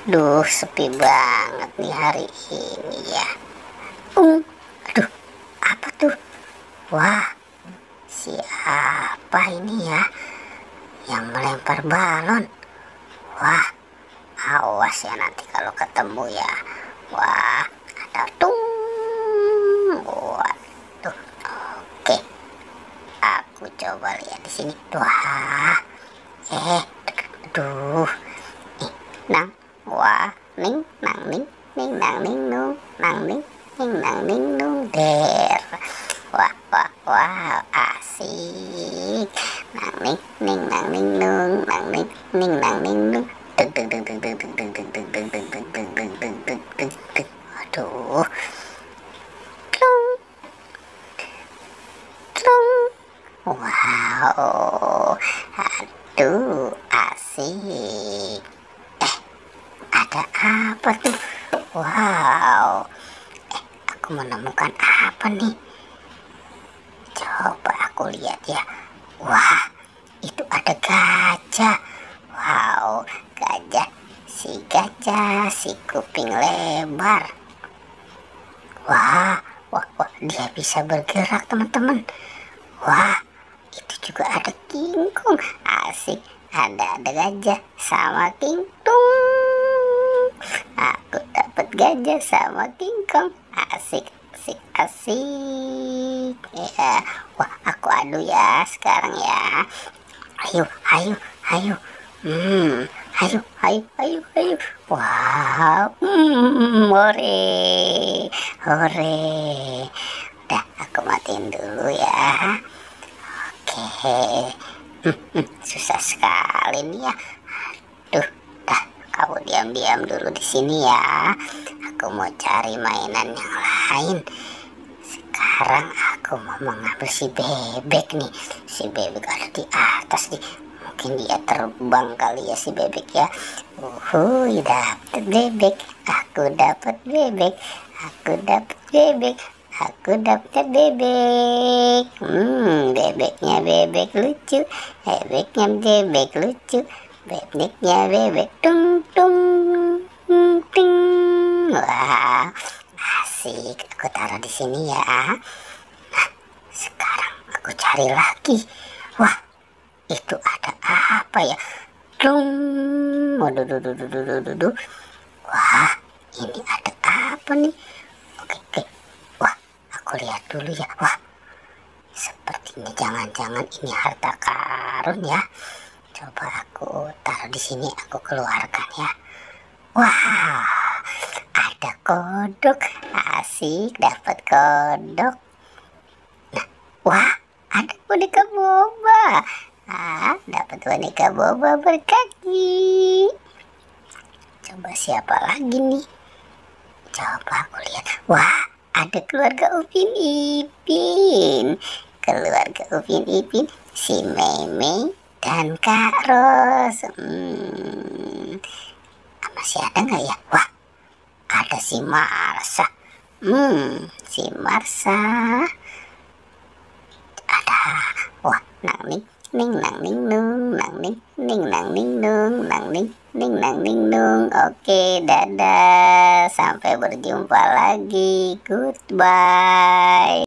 Duh, sepi banget nih hari ini ya. Aduh, apa tuh? Wah, siapa ini ya yang melempar balon? Wah, awas ya nanti kalau ketemu ya. Wah, ada tung. Waduh, oke. Aku coba lihat di sini. Wah, aduh. Nang, wah, ning, nang, ning, ning, nang, ning, nung, nang, ning, ning, nang, ning, nung, der. Wah, wah, wah, asik. Nang, ning, ning, nang, ning, nung, nang, ning, ning, nang, ning, nung. Deng, deng, deng, deng, deng, deng, deng, deng, deng, deng, deng, deng, deng, deng, deng, deng, deng, deng. Aduh, tlung, tlung. Wow, aduh, asik. Ada apa tuh? Wow, aku menemukan apa nih? Coba aku lihat ya. Wah, itu ada gajah. Wow, gajah, si kuping lebar. Wah, wah, wah, dia bisa bergerak teman-teman. Wah, itu juga ada kingkong. Asik, ada gajah sama kingkong. Aku dapat gajah sama kingkong. Asik, asik, asik. Ya, wah, aku adu ya sekarang ya. Ayo, ayo, ayo. Ayo, ayo, ayo, ayo. Wow, hore, hore. Udah, aku matiin dulu ya. Oke. Susah sekali nih ya. Duh, dah, kamu diam-diam dulu di sini ya. Aku mau cari mainan yang lain. Sekarang aku mau mengambil si bebek nih. Si bebek ada di atas nih. Mungkin dia terbang kali ya si bebek ya. Dapat bebek. Aku dapat bebek. Aku dapat bebek. Aku dapat bebek. Bebeknya bebek lucu. Bebeknya bebek lucu. Bebeknya bebek tung tung ting. Wah, asik. Aku taruh di sini ya. Nah, sekarang aku cari lagi. Wah, itu ada apa ya? Tung. Waduh, duh, duh, duh, duh, duh, duh. Wah, ini ada apa nih? Oke. Wah, aku lihat dulu ya. Wah, sepertinya jangan-jangan ini harta karun ya. Coba aku taruh di sini, aku keluarkan ya. Wah, ada kodok. Asik, dapat kodok. Nah, wah, ada boneka boba. Dapat boneka boba berkaki. Coba siapa lagi nih? Coba aku lihat. Wah, ada keluarga Upin Ipin. Keluarga Upin Ipin, si Meme dan Kak Ros. Masih ada nggak ya? Wah, ada si Marsa. Si Marsa. Ada. Wah, nang ning ning nang ning nung nang ning ning nang ning nung nang ning ning nang ning nung. Oke, dadah. Sampai berjumpa lagi. Goodbye.